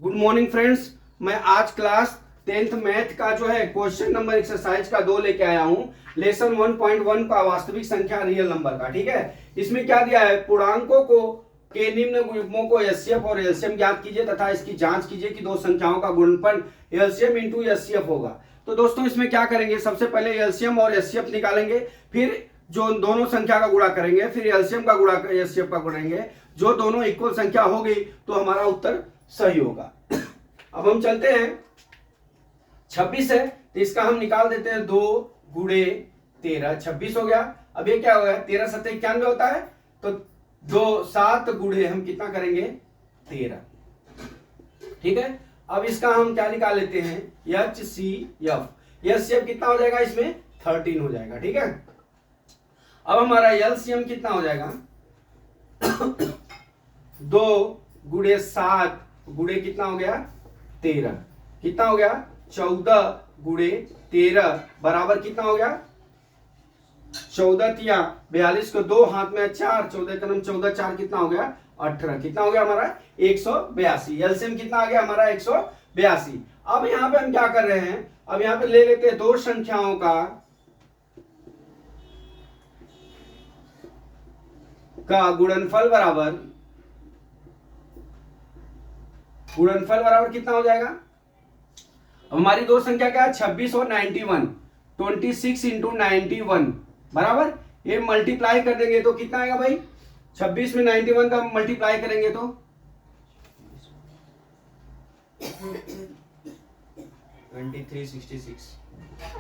Good morning friends. मैं आज class 10th math का जो है क्वेश्चन नंबर एक्सरसाइज का 2 लेके आया हूं। लेसन 1.1 का वास्तविक संख्या रियल नंबर का। ठीक है, इसमें क्या दिया है, पूर्णांकों को के निम्न युग्मों को एचसीएफ और एलसीएम ज्ञात कीजिए तथा इसकी जांच कीजिए कि दो संख्याओं का गुणनफल एलसीएम इंटू एचसीएफ होगा। तो दोस्तों इसमें क्या करेंगे, सबसे पहले एलसीएम और एचसीएफ निकालेंगे, फिर जो दोनों संख्या का गुणा करेंगे, फिर एलसीएम का गुणा एचसीएफ का गुणेंगे। जो दोनों इक्वल संख्या हो गई तो हमारा उत्तर सही होगा। अब हम चलते हैं, 26 है तो इसका हम निकाल देते हैं 2 गुणे 13, 26 हो गया। अब ये क्या हो गया, 13 7 91 होता है, तो 2 7 गुणे हम कितना करेंगे 13। ठीक है, अब इसका हम क्या निकाल लेते हैं, एचसीएफ। एचसीएफ कितना हो जाएगा, इसमें 13 हो जाएगा। ठीक है, अब हमारा एलसीएम कितना हो जाएगा 2 गुणे 7 गुणे कितना हो गया 13, कितना हो गया 14 गुणे 13 बराबर कितना हो गया 14 तिया 42 को 2 हाथ में 4, 14 का 14 4 कितना हो गया 18, कितना हो गया हमारा 182। एलसीएम कितना आ गया हमारा 182। अब यहां पे हम क्या कर रहे हैं, अब यहां पे ले लेते हैं दो संख्याओं का गुणनफल बराबर कितना हो जाएगा। अब हमारी दो संख्या क्या है, 26 और 91, 26 इंटू 91 बराबर, ये मल्टीप्लाई कर देंगे तो कितना आएगा भाई, 26 में 91 का मल्टीप्लाई करेंगे तो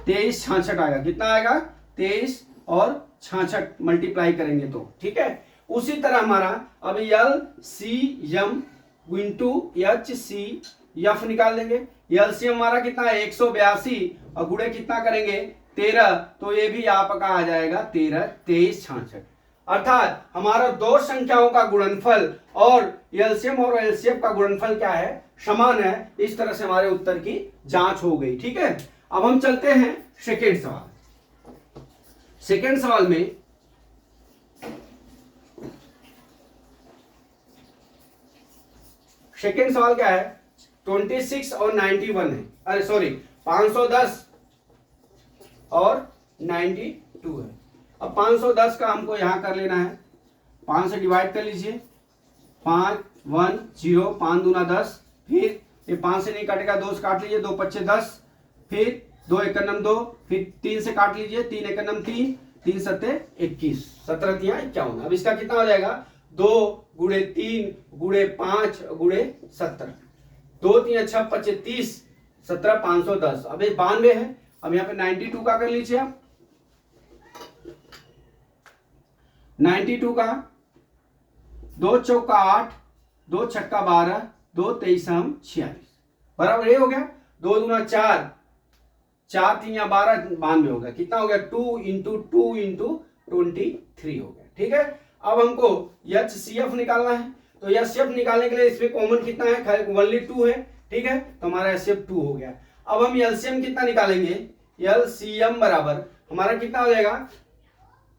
23 66 आएगा। कितना आएगा 23 और 66 मल्टीप्लाई करेंगे तो। ठीक है, उसी तरह हमारा अब एलसीएम इंटू एचसीएफ निकाल देंगे। एलसीएम हमारा कितना है 182 और गुणे कितना करेंगे 13, तो ये भी आपका आ जाएगा 13 23 66। अर्थात हमारा दो संख्याओं का गुणनफल और एलसीएम और एलसीएफ का गुणनफल क्या है, समान है। इस तरह से हमारे उत्तर की जांच हो गई। ठीक है, अब हम चलते हैं सेकेंड सवाल। सेकेंड सवाल में सेकेंड सवाल क्या है, 26 और 91 है, अरे सॉरी 510 और 92 है। अब 510 का हमको यहां कर लेना है, 5 से डिवाइड कर लीजिए, 5 1 0 5 दूना 10, फिर ये 5 से नहीं काटेगा 2 से काट लीजिए, 2 5 10, फिर 2 1 2, फिर 3 से काट लीजिए, 3 1 3, 3 7 21, 17 तिया 51। अब इसका कितना हो जाएगा 2 गुणे 3 गुणे 5 गुणे 17, 2 3 6 25 17 510। अब ये 92 है, अब यहाँ पे 92 का कर लीजिए आप, 92 का 2 चौका 8, 2 छक्का 12, 2 23 46 बराबर ये हो गया। 2 दूना 4, 4 3 12 92 हो गया। कितना हो गया 2 इंटू 2 इंटू 23 हो गया। ठीक है, अब हमको एचसीएफ निकालना है, तो एचसीएफ निकालने के लिए इसमें कॉमन कितना है, ओनली 2 है। ठीक है, तो हमारा एचसीएफ 2 हो गया। अब हम एलसीएम कितना निकालेंगे, एलसीएम बराबर हमारा कितना हो जाएगा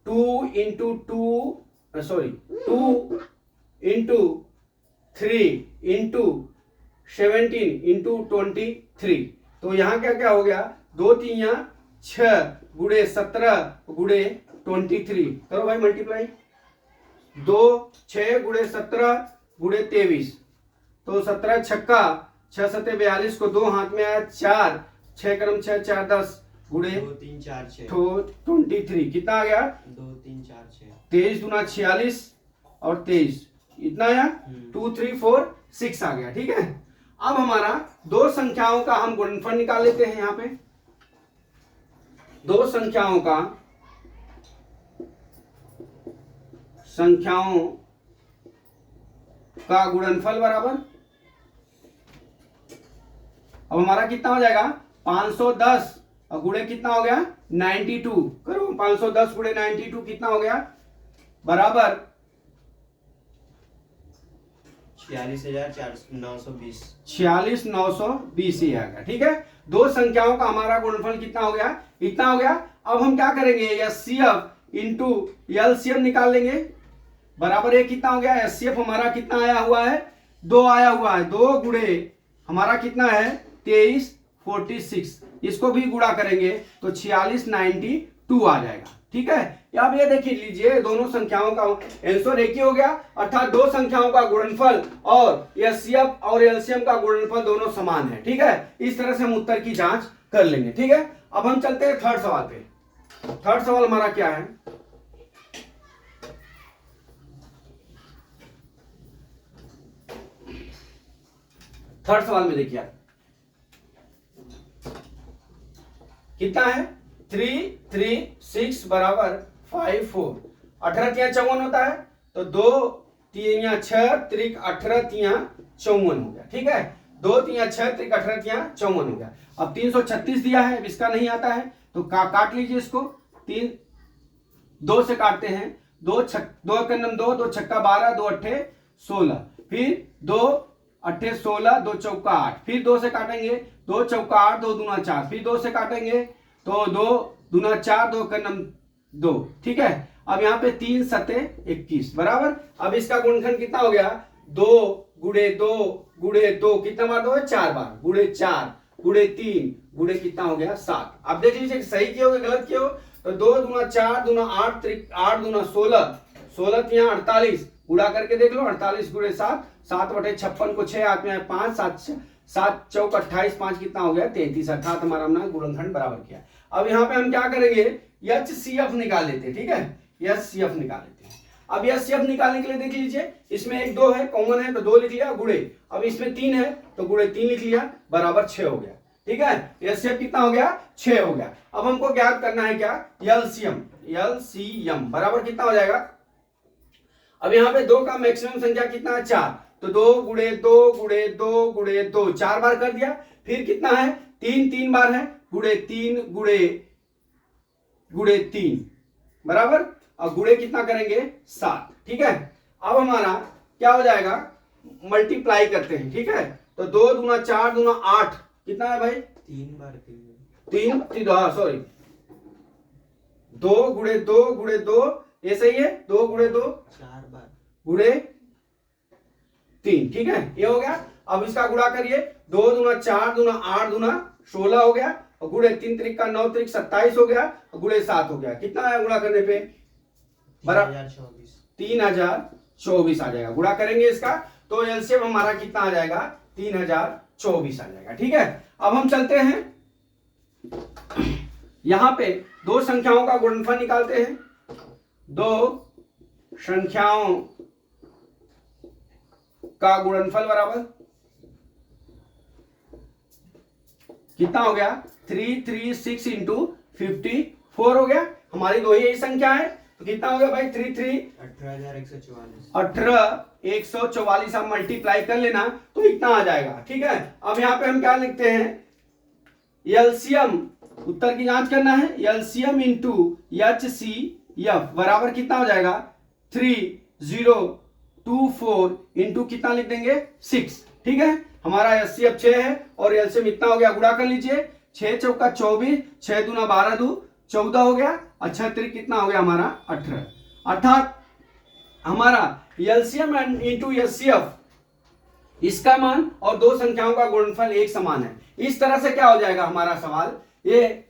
2 into 2 sorry 2 into 3 into 17 into 23। तो यहाँ क्या क्या हो गया, 2 3 6 गुणे 17 गुणे 23, करो भाई मल्टीप्लाई, 2 6 गुणे 17 गुणे 23, तो 17 छक्का 6 7 42 को 2 हाथ में आया 4, 6 क्रम 6 4 10 गुणे 2 3 4 6 23, कितना आ गया 2 3 4 6, 23 दूना 46 और 23 इतना आया 2 3 4 6 आ गया। ठीक है, अब हमारा दो संख्याओं का हम गुणनफल निकाल लेते हैं। यहाँ पे दो संख्याओं का गुणनफल बराबर, अब हमारा कितना हो जाएगा 510 और गुणे कितना हो गया 92, करो 510 गुणे 92 कितना हो गया बराबर 46,920 46,920 ही आ गया। ठीक है, दो संख्याओं का हमारा गुणनफल कितना हो गया, इतना हो गया। अब हम क्या करेंगे, एचसीएफ इंटू एलसीएम निकाल लेंगे, बराबर ये कितना हो गया, एचसीएफ हमारा कितना आया हुआ है 2 आया हुआ है, 2 गुणे हमारा कितना है 23 46, इसको भी गुणा करेंगे तो 46 92 आ जाएगा। ठीक है, अब ये देख लीजिए दोनों संख्याओं का आंसर एक ही हो गया, अर्थात दो संख्याओं का गुणनफल और एचसीएफ और एलसीएम का गुणनफल दोनों समान है। ठीक है, इस तरह से हम उत्तर की जांच कर लेंगे। ठीक है, अब हम चलते हैं थर्ड सवाल पे। थर्ड सवाल हमारा क्या है, थर्ड सवाल में देखिए कितना है 3 3 6 बराबर 5 4, 18 तिया 54 होता है, तो 2 तिया 6 त्रिक 18 तिया 54 हो गया। ठीक है, 2 तिया 6 त्रिक 18 तिया 54 हो गया। अब 336 दिया है, अब इसका नहीं आता है तो काट लीजिए इसको, 3 2 से काटते हैं, 2 का नम 2, 2 छक्का 12, 2 अट्ठे 16, फिर 2 अट्ठे 16, 2 चौका 8, फिर 2 से काटेंगे, 2 चौका 8, 2 दूना 4, फिर 2 से काटेंगे तो 2 दूना 4, 2 का नम 2। ठीक है, अब यहाँ पे 3 सते 21 बराबर, अब इसका गुणनखंड कितना हो गया 2 गुणे 2 गुणे 2, कितना बार 2 है 4 बार, गुणे 4 गुणे 3 गुणे कितना हो गया 7। अब देख लीजिए सही किए हो गलत किए हो, तो 2 दूना 4 दूना 8 त्रिक 8 दूना 16, 16 तिया 48, गुणा करके देख लो 48 गुणे 7, 7 बटे 56 को 6 हाथ में है 5, 7 चौक 28, 5 कितना हो गया 33, अर्थात हमारा हमने गुणनखंड बराबर किया। अब यहाँ पे हम क्या करेंगे एचसीएफ निकाल लेते हैं। ठीक है, एचसीएफ निकाल लेते हैं। अब एचसीएफ निकालने के लिए देख लीजिए, इसमें 1 2 है कॉमन है तो 2 लिख लिया गुणे, अब इसमें 3 है तो गुणे 3 लिख लिया बराबर 6 हो गया। ठीक है, एचसीएफ कितना हो गया 6 हो गया। अब हमको ज्ञात करना है क्या एलसीएम, एलसीएम बराबर कितना हो जाएगा, अब यहाँ पे 2 का मैक्सिमम संख्या कितना है 4, तो 2 गुणे 2 गुणे 2 गुणे 2 4 बार कर दिया, फिर कितना है 3 3 बार है, गुणे 3 गुणे गुणे 3 बराबर, और गुणे कितना करेंगे 7। ठीक है, अब हमारा क्या हो जाएगा मल्टीप्लाई करते हैं। ठीक है, तो 2 दूना 4 दूना 8 कितना है भाई 3 बार 3 सॉरी 2 गुणे 2 गुणे 2, ये सही है 2 गुणे 2 4 बार गुणे 3। ठीक है, ये हो गया। अब इसका गुणा करिए, 2 दूना 4 दूना 8 दूना 16 हो गया, और गुणे 3 त्रिक का 9 त्रिक 27 हो गया, और गुणे 7 हो गया, कितना आया गुणा करने पे 3024 आ जाएगा। गुणा करेंगे इसका तो एलसीएम हमारा कितना आ जाएगा 3024 आ जाएगा। ठीक है, अब हम चलते हैं यहां पे दो संख्याओं का गुणनफल निकालते हैं। दो संख्याओं का गुणनफल बराबर कितना हो गया 336 इंटू 54 हो गया। हमारी दो ही यही संख्या है तो कितना हो गया भाई 18144 आप मल्टीप्लाई कर लेना तो इतना आ जाएगा। ठीक है, अब यहां पे हम क्या लिखते हैं एलसीएम, उत्तर की जांच करना है। एलसीएम इंटू एचसीएफ बराबर कितना हो जाएगा 3024 इंटू कितना लिख देंगे 6। ठीक है, हमारा एचसीएफ 6 है और एलसीएम इतना हो गया, गुणा कर लीजिए 6 चौका 24, 6 दूना 12 दू 14 हो गया, अच्छा त्रिक कितना हो गया हमारा 18। अर्थात हमारा एलसीएम इंटू एचसीएफ इसका मान और दो संख्याओं का गुणनफल एक समान है। इस तरह से क्या हो जाएगा हमारा सवाल ये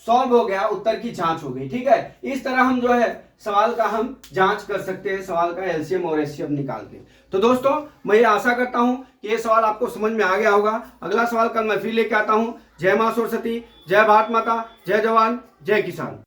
सॉल्व हो गया, उत्तर की जांच हो गई। ठीक है, इस तरह हम जो है सवाल का हम जांच कर सकते हैं, सवाल का एलसीएम और एचसीएफ निकाल के। तो दोस्तों मैं ये आशा करता हूं कि ये सवाल आपको समझ में आ गया होगा। अगला सवाल कल मैं फिर लेके आता हूं। जय मां सरस्वती, जय भारत माता, जय जवान, जय किसान।